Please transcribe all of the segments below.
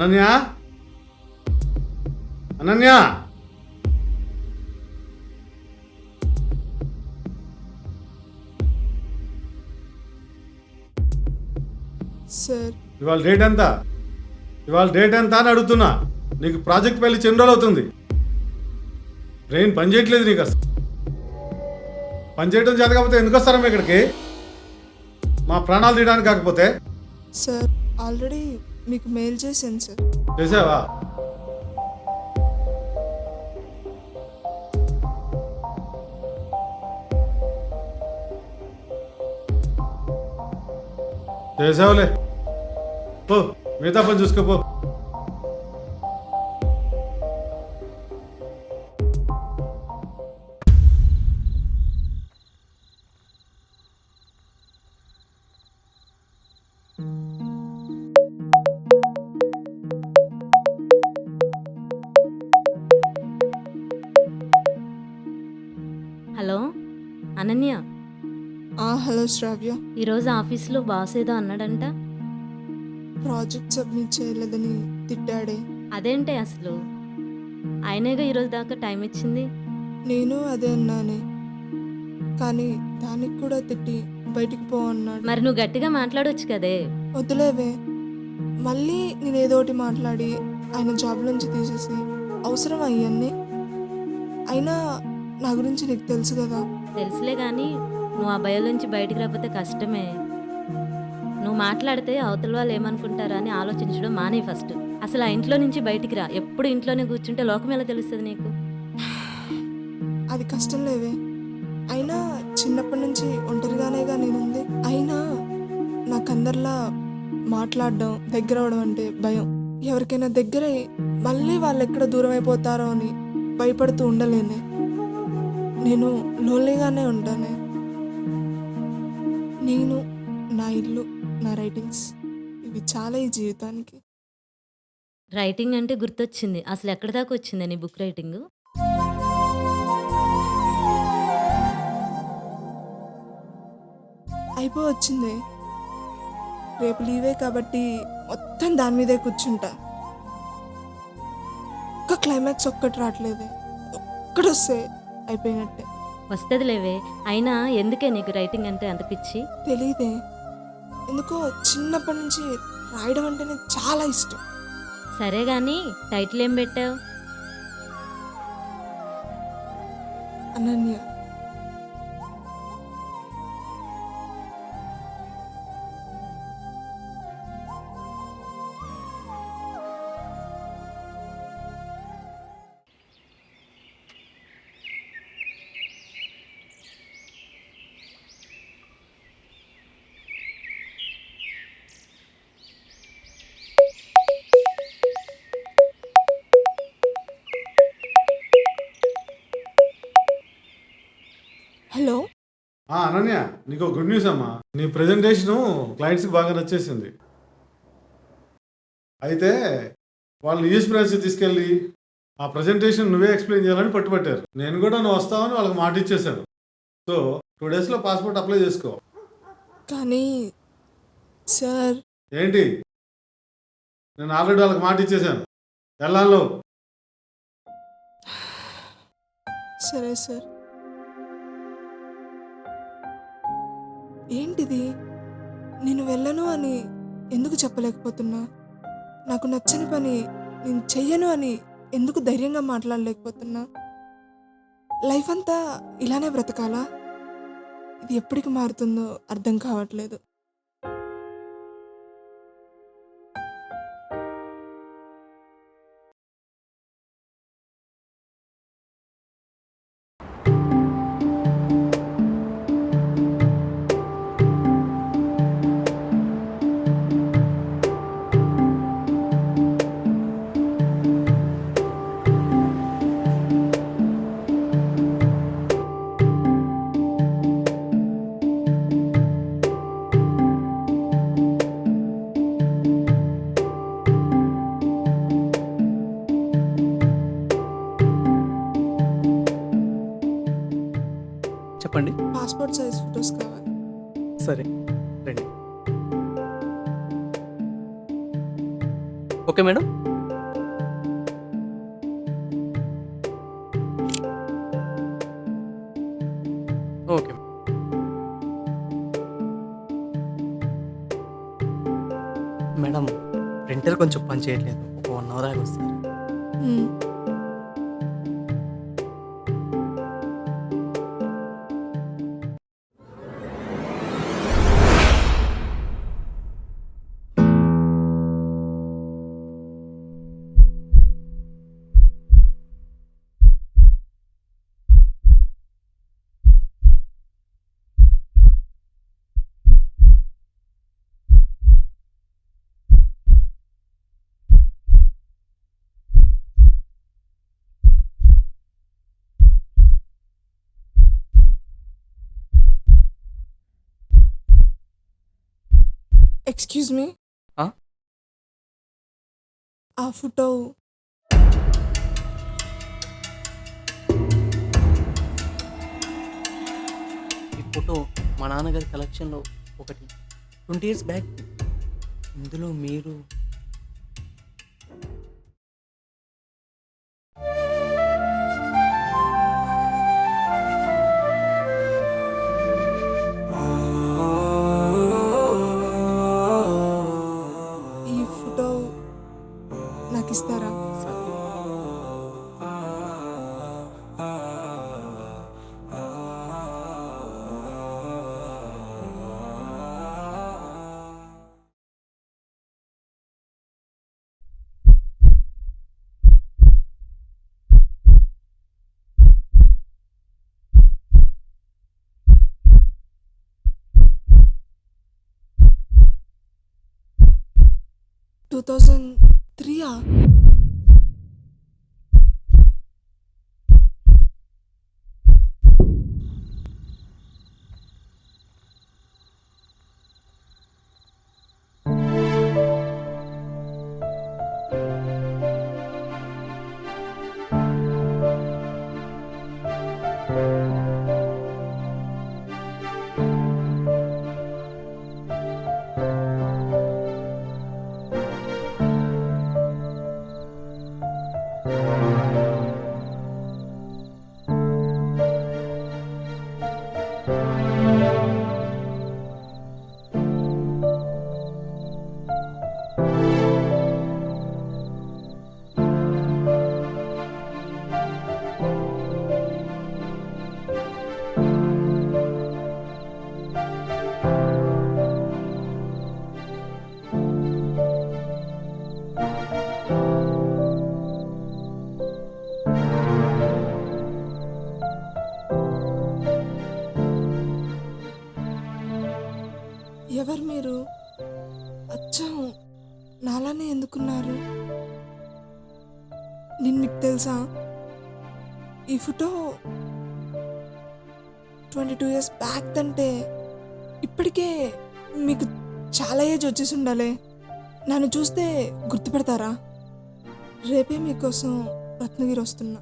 Ananya Ananya sir ఇవాళ date ఎంత అని అడుగుతున్నా. నీకు ప్రాజెక్ట్ పెళ్లి 2 రోజులు అవుతుంది. బ్రెయిన్ పని చేయట్లేదు నీకు. అసలు పని చేయడం చేత కాకపోతే ఎందుకు వస్తారమ్మా ఇక్కడికి? మా ప్రాణాలు తీయడానికి కాకపోతే. సార్ ఆల్రెడీ మీకు మెయిల్ చేశాను సార్. చేసావా? చేసావులే, పో మిగతా పని చూసుకోపో. హలో అనన్య, హలో శ్రావ్య. ఈరోజు ఆఫీస్లో బాస్ ఏదో అన్నాడంట. ప్రాజెక్ట్ సబ్మిట్ చేయలేదని తిట్టాడే. అదేంటే అసలు? ఆయనేగా ఈరోజు దాకా టైం ఇచ్చింది. నేను అదే అన్నానే, కానీ దానికి కూడా తిట్టి బయటికి పో అన్నాడు. మరి నువ్వు గట్టిగా మాట్లాడొచ్చు కదే. వద్దులేవే, మళ్ళీ నేను ఏదో ఒకటి మాట్లాడి ఆయన జాబ్ నుంచి తీసేసి అవసరం అయ్యన్నీ. అయినా నా గురించి నీకు తెలుసు కదా. తెలుసులే కానీ నువ్వు ఆ భయంలోంచి బయటికి రాకపోతే కష్టమే. నువ్వు మాట్లాడితే అవతల వాళ్ళు ఏమనుకుంటారా అని ఆలోచించడం మానే ఫస్ట్. అసలు ఆ ఇంట్లో నుంచి బయటికి రా. ఎప్పుడు ఇంట్లోనే కూర్చుంటే లోకం ఎలా తెలుస్తుంది నీకు? అది కష్టం లేవే. అయినా చిన్నప్పటి నుంచి ఒంటరిగానేగా నేనుంది. అయినా నాకు అందరిలా మాట్లాడడం, దగ్గర అవడం అంటే భయం. ఎవరికైనా దగ్గరై మళ్ళీ వాళ్ళు ఎక్కడ దూరం అయిపోతారో అని భయపడుతూ ఉండలేనే. నేను లోన్లీగానే ఉంటానే. నేను, నా ఇల్లు, నా రైటింగ్స్, ఇవి చాలా ఈ జీవితానికి. రైటింగ్ అంటే గుర్తొచ్చింది. అసలు ఎక్కడి దాకా వచ్చింది నీ బుక్ రైటింగ్? అయిపోవచ్చింది. రేపు లీవే కాబట్టి మొత్తం దాని మీదే కూర్చుంటా. ఒక్క క్లైమాక్స్ ఒక్కటి రావట్లేదే. ఒక్కడొస్తే అయిపోయినట్టే. వస్తుంది లేవే. అయినా ఎందుకే నీకు రైటింగ్ అంటే అంత పిచ్చి? తెలీదే, ఎందుకో చిన్నప్పటి నుంచి రాయడం అంటేనే చాలా ఇష్టం. సరే కానీ టైటిల్ ఏం పెట్టావు? అనన్య. హలో. అనన్య, నీకు గుడ్ న్యూస్ అమ్మా. నీ ప్రెజెంటేషను క్లయింట్స్కి బాగా నచ్చేసింది. అయితే వాళ్ళు ఈఎస్ బ్రాంచ్ తీసుకెళ్ళి ఆ ప్రెజెంటేషన్ నువ్వే ఎక్స్ప్లెయిన్ చేయాలని పట్టుబట్టారు. నేను కూడా నువ్వు వస్తావని వాళ్ళకి మాట ఇచ్చేసాను. సో 2 డేస్లో పాస్పోర్ట్ అప్లై చేసుకో. కానీ సార్. ఏంటి? నేను ఆల్రెడీ వాళ్ళకి మాట ఇచ్చేసాను. వెళ్ళాలో. సరే సార్. ఏంటిది? నేను వెళ్ళను అని ఎందుకు చెప్పలేకపోతున్నా? నాకు నచ్చని పని నేను చెయ్యను అని ఎందుకు ధైర్యంగా మాట్లాడలేకపోతున్నా? లైఫ్ అంతా ఇలానే బ్రతకాలా? ఇది ఎప్పటికి మారుతుందో అర్థం కావట్లేదు. చెప్పండి. పాస్పోర్ట్ సైజ్ ఫొటోస్ కావాలి. సరే రండి. Okay madam. Okay madam, printer కొంచెం పని చేయట్లేదు. ఒక 1 అవర్ ఆగి వస్తారు. మ్మ్. ఎక్స్క్యూజ్ మీ, ఆ? ఆ ఫోటో ఈ ఫోటో మా నాన్నగారి కలెక్షన్లో ఒకటి 20 ఇయర్స్ బ్యాక్. ఇందులో మీరు ఈ ఫోటో నాకు ఇస్తారా? టూ 2003 ఎవరు మీరు? అచ్చం నాలానే ఎందుకున్నారు? నేను మీకు తెలుసా? ఈ ఫోటో 22 ఇయర్స్ బ్యాక్ అంటే ఇప్పటికే మీకు చాలా ఏజ్ వచ్చేసి ఉండాలి. నన్ను చూస్తే గుర్తుపెడతారా? రేపే మీకోసం రత్నగిరి వస్తున్నా.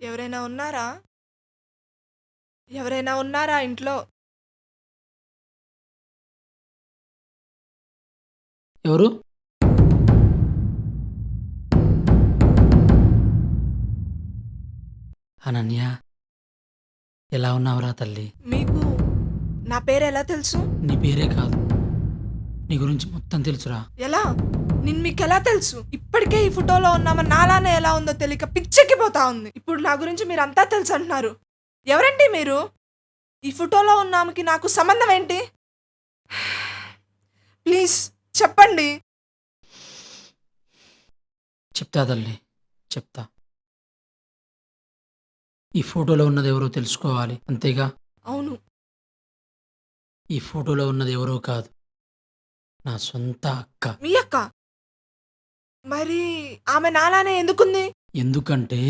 ఎవరైనా ఉన్నారా? ఎవరైనా ఉన్నారా ఇంట్లో? ఎవరు? అనన్య, ఎలా ఉన్నావురా తల్లి? మీకు నా పేరు ఎలా తెలుసు? నీ పేరే కాదు, నీ గురించి మొత్తం తెలుసురా. ఎలా? నేను మీకు ఎలా తెలుసు? ఇప్పటికే ఈ ఫోటోలో ఉన్నామని నాలానే ఎలా ఉందో తెలియక పిచ్చెక్కిపోతా ఉంది. ఇప్పుడు నా గురించి మీరు అంతా తెలుసు అంటున్నారు. ఎవరండి మీరు? ఈ ఫోటోలో ఉన్నామకి నాకు సంబంధం ఏంటి? ప్లీజ్ చెప్పండి. చెప్తా తల్లి, చెప్తా. ఈ ఫోటోలో ఉన్నది ఎవరో తెలుసుకోవాలి, అంతేగా? అవును, ఈ ఫోటోలో ఉన్నది ఎవరో కాదు, నా సొంత అక్క. మీ అక్క? మరి ఆమె నాలానే ఎందుకుంది? ఎందుకంటే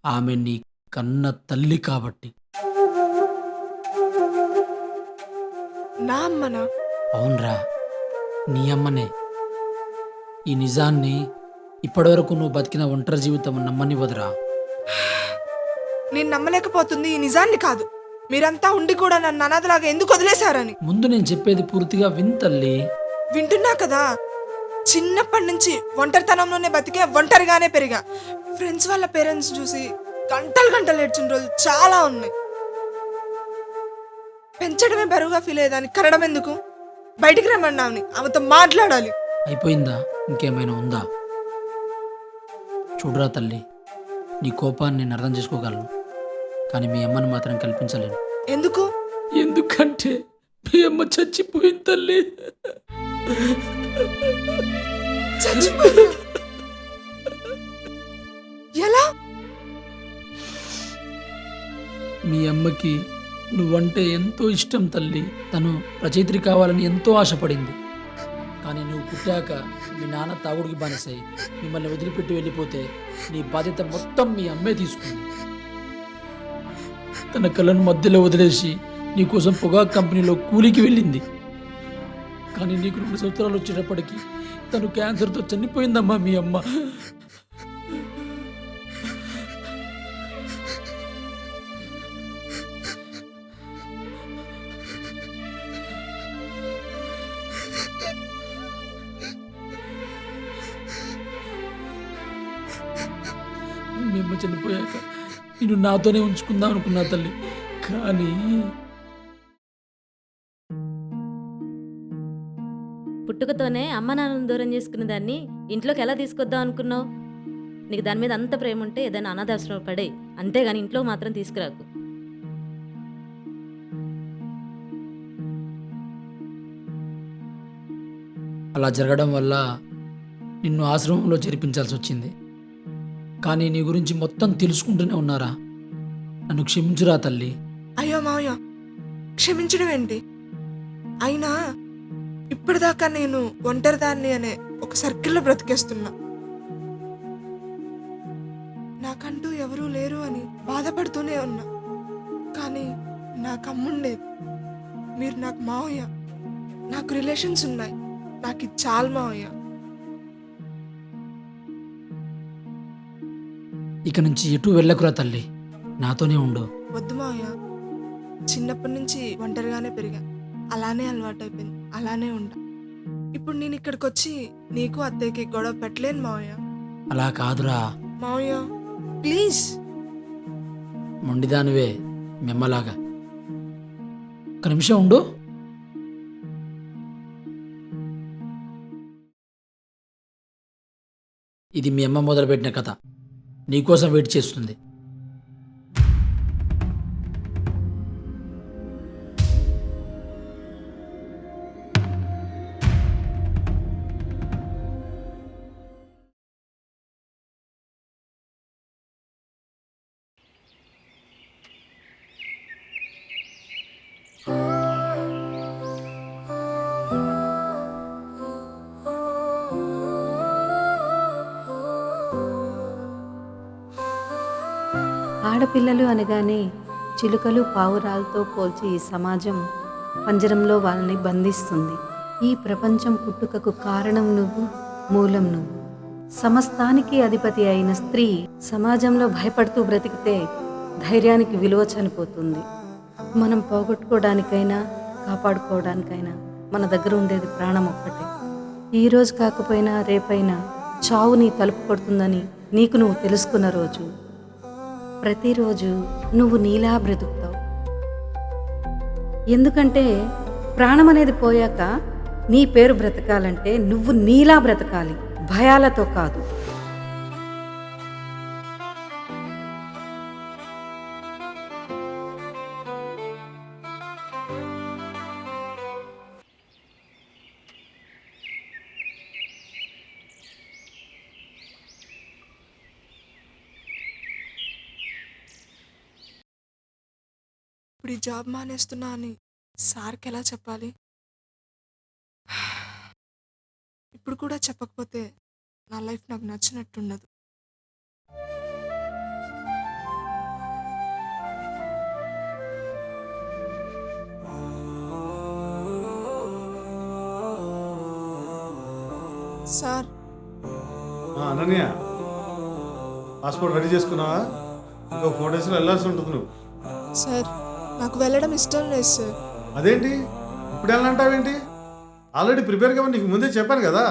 ఆమె నీ కన్న తల్లి కాబట్టి. నా అమ్మనా? అవునరా, నీ అమ్మనే. ఈ నిజాన్ని ఇప్పటివరకు నువ్వు బతికిన ఒంటరి జీవితం నమ్మనివ్వదురా. నేను నమ్మలేకపోతుంది ఈ నిజాన్ని కాదు, మీరంతా ఉండి కూడా నన్ను అనాథలాగా ఎందుకు వదిలేశారని. ముందు నేను చెప్పేది పూర్తిగా విన్ తల్లి. వింటున్నా కదా, చిన్నప్పటి నుంచి ఒంటరితనంలోనే బతికే, ఒంటరిగానే పెరిగా. ఫ్రెండ్స్ వాళ్ళ పేరెంట్స్ చూసి గంటలు గంటలు ఏడ్చిన రోజులు చాలా ఉన్నాయి. పెంచడమే బరువుగా ఫీల్ అయ్యేదాన్ని కనడం ఎందుకు? బయటికి రమ్మన్నామని ఆమెతో మాట్లాడాలి. అయిపోయిందా? ఇంకేమైనా ఉందా? చూడరా తల్లి, నీ కోపాన్ని నేను అర్థం చేసుకోగలను, కానీ మీ అమ్మని మాత్రం కల్పించలేను. ఎందుకు? ఎందుకంటే మీ అమ్మ చచ్చిపోయింది తల్లి. చచ్చిపోయిందా? ఎలా? మీ అమ్మకి నువ్వంటే ఎంతో ఇష్టం తల్లి. తను రచయిత్రి కావాలని ఎంతో ఆశపడింది. కానీ నువ్వు పుట్టాక మీ నాన్న తాగుడికి బానిసై మిమ్మల్ని వదిలిపెట్టి వెళ్ళిపోతే నీ బాధ్యత మొత్తం మీ అమ్మే తీసుకుంది. తన కళ్ళను మధ్యలో వదిలేసి నీకోసం పొగాకు కంపెనీలో కూలికి వెళ్ళింది. కానీ నీకు 2 సంవత్సరాలు వచ్చేటప్పటికి తను క్యాన్సర్తో చనిపోయిందమ్మా మీ అమ్మ. మీ అమ్మ చనిపోయాక నేను నాతోనే ఉంచుకుందాం అనుకున్నా తల్లి, కానీ పుట్టుకతోనే అమ్మ నాన్నను దూరం చేసుకున్న దాన్ని ఇంట్లోకి ఎలా తీసుకొద్దాం అనుకున్నావు? నీకు దాని మీద అంత ప్రేమ ఉంటే ఏదైనా అనాథాశ్రమం పడే, అంతేగాని ఇంట్లో మాత్రం తీసుకురాకు. అలా జరగడం వల్ల నిన్ను ఆశ్రమంలో చేర్పించాల్సి వచ్చింది. కానీ నీ గురించి మొత్తం తెలుసుకుంటూనే ఉన్నారా. నన్ను క్షమించురా తల్లి. అయ్యో మావయ్య, క్షమించడం ఏంటి? అయినా ఇప్పటిదాకా నేను ఒంటరిదాన్ని అనే ఒక సర్కిల్లో బ్రతికేస్తున్నా. నాకంటూ ఎవరూ లేరు అని బాధపడుతూనే ఉన్నా. కానీ నాకు అమ్ముండేది, మీరు నాకు మావయ్య, నాకు రిలేషన్స్ ఉన్నాయి, నాకు ఇది చాలు మావయ్య. ఇక నుంచి ఎటు వెళ్ళకురా తల్లి, నాతోనే ఉండు. వద్దు మావయ్య, చిన్నప్పటి నుంచి ఒంటరిగానే పెరిగా, అలానే అలవాటైపోయింది, అలానే ఉంటా. ఇప్పుడు నేను ఇక్కడికి వచ్చి నీకు అత్తయ్యకి గొడవ పెట్టలేను మావయ్య. అలా కాదురా మావయ్య ప్లీజ్. మొండిదానివే మెమ్మలాగా. ఒక నిమిషం ఉండు. ఇది మీ అమ్మ మొదలుపెట్టిన కథ, నీకోసం వెయిట్ చేస్తుంది. ఆడపిల్లలు అనగానే చిలుకలు పావురాలతో పోల్చి ఈ సమాజం పంజరంలో వాళ్ళని బంధిస్తుంది. ఈ ప్రపంచం పుట్టుకకు కారణం నువ్వు, మూలం నువ్వు. సమస్తానికి అధిపతి అయిన స్త్రీ సమాజంలో భయపడుతూ బ్రతికితే ధైర్యానికి విలువ చనిపోతుంది. మనం పోగొట్టుకోవడానికైనా కాపాడుకోవడానికైనా మన దగ్గర ఉండేది ప్రాణం ఒక్కటే. ఈరోజు కాకపోయినా రేపైనా చావు నీ తలుపు కొడుతుందని నీకు నువ్వు తెలుసుకున్న రోజు ప్రతిరోజు నువ్వు నీలా బ్రతుకుతావు. ఎందుకంటే ప్రాణం అనేది పోయాక నీ పేరు బ్రతకాలంటే నువ్వు నీలా బ్రతకాలి, భయాలతో కాదు. ఇప్పుడు ఈ జాబ్ మానేస్తున్నా అని సార్కి ఎలా చెప్పాలి? ఇప్పుడు కూడా చెప్పకపోతే నా లైఫ్ నాకు నచ్చినట్టుండదు. సార్, అనన్య, పాస్పోర్ట్ రెడీ చేసుకున్నావా? ఇంకో 4 డేస్లో వెళ్ళాల్సి ఉంటుంది నువ్వు. సార్ నాకు వెళ్ళడం ఇష్టం లేదు సార్. అదేంటి ఇప్పుడు వెళ్ళంటావేంటి? ఆల్రెడీ ప్రిపేర్గా నీకు ముందే చెప్పాను కదా.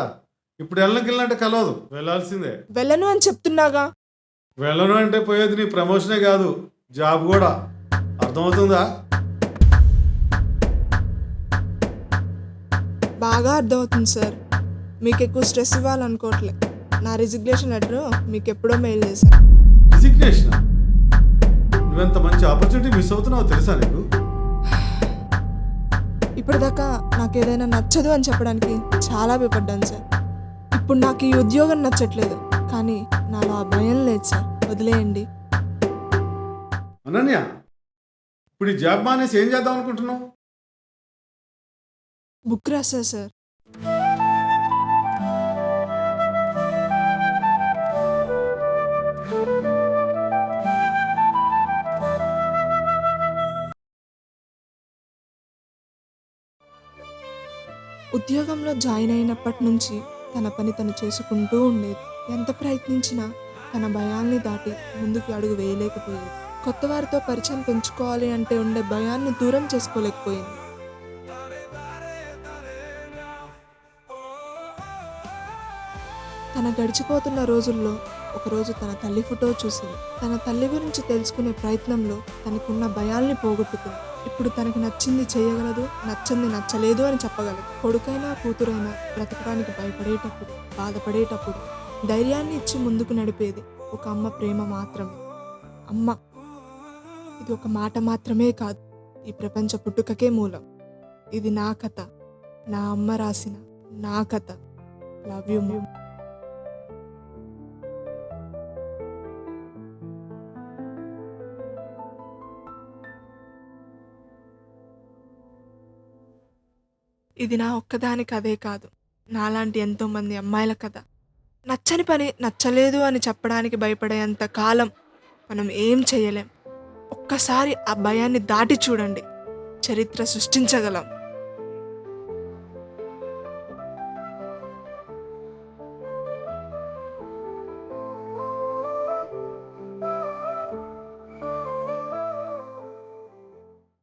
ఇప్పుడు వెళ్ళనకి కలవదు, వెళ్ళాల్సిందే. వెళ్ళను అని చెప్తున్నాగా. వెళ్ళను అంటే పోయేది నీ ప్రమోషనే కాదు, జాబ్ కూడా. అర్థమవుతుందా? బాగా అర్థమవుతుంది సార్. మీకు ఎక్కువ స్ట్రెస్ ఇవ్వాలనుకోవట్లే. నా రిజిగ్నేషన్ లెటర్ మీకు ఎప్పుడో మెయిల్ చేశాను. రిజిగ్నేషన్? నువ్వెంత మంచి ఆపర్చునిటీ మిస్ అవుతున్నావో తెలుసా నీకు? ఇప్పటిదాకా నాకు ఏదైనా నచ్చదు అని చెప్పడానికి చాలా భయపడ్డాను సార్. ఇప్పుడు నాకు ఈ ఉద్యోగం నచ్చట్లేదు, కానీ నాలో ఆ భయం లేదు సార్. వదిలేయండి. అనన్య, ఇప్పుడు ఈ జాబ్ మానేసి ఏం చేద్దాం అనుకుంటున్నావు? బుక్ రాసా సార్. ఉద్యోగంలో జాయిన్ అయినప్పటి నుంచి తన పని తను చేసుకుంటూ ఉండేది. ఎంత ప్రయత్నించినా తన భయాల్ని దాటి ముందుకు అడుగు వేయలేకపోయేది. కొత్త వారితో పరిచయం పెంచుకోవాలి అంటే ఉండే భయాన్ని దూరం చేసుకోలేకపోయింది. తన గడిచిపోతున్న రోజుల్లో ఒకరోజు తన తల్లి ఫోటో చూసింది. తన తల్లి గురించి తెలుసుకునే ప్రయత్నంలో తనకున్న భయాల్ని పోగొట్టుకుంది. ఇప్పుడు తనకి నచ్చింది చేయగలదు, నచ్చంది నచ్చలేదు అని చెప్పగలదు. కొడుకైనా కూతురైనా బ్రతకడానికి భయపడేటప్పుడు, బాధపడేటప్పుడు ధైర్యాన్ని ఇచ్చి ముందుకు నడిపేది ఒక అమ్మ ప్రేమ మాత్రమే. అమ్మ, ఇది ఒక మాట మాత్రమే కాదు, ఈ ప్రపంచ పుట్టుకకే మూలం. ఇది నా కథ, నా అమ్మ రాసిన నా కథ. లవ్ యూ మమ్. ఇది నా ఒక్కదాని కథే కాదు, నాలాంటి ఎంతోమంది అమ్మాయిల కథ. నచ్చని పని నచ్చలేదు అని చెప్పడానికి భయపడేంత కాలం మనం ఏం చేయలేం. ఒక్కసారి ఆ భయాన్ని దాటి చూడండి, చరిత్ర సృష్టించగలం.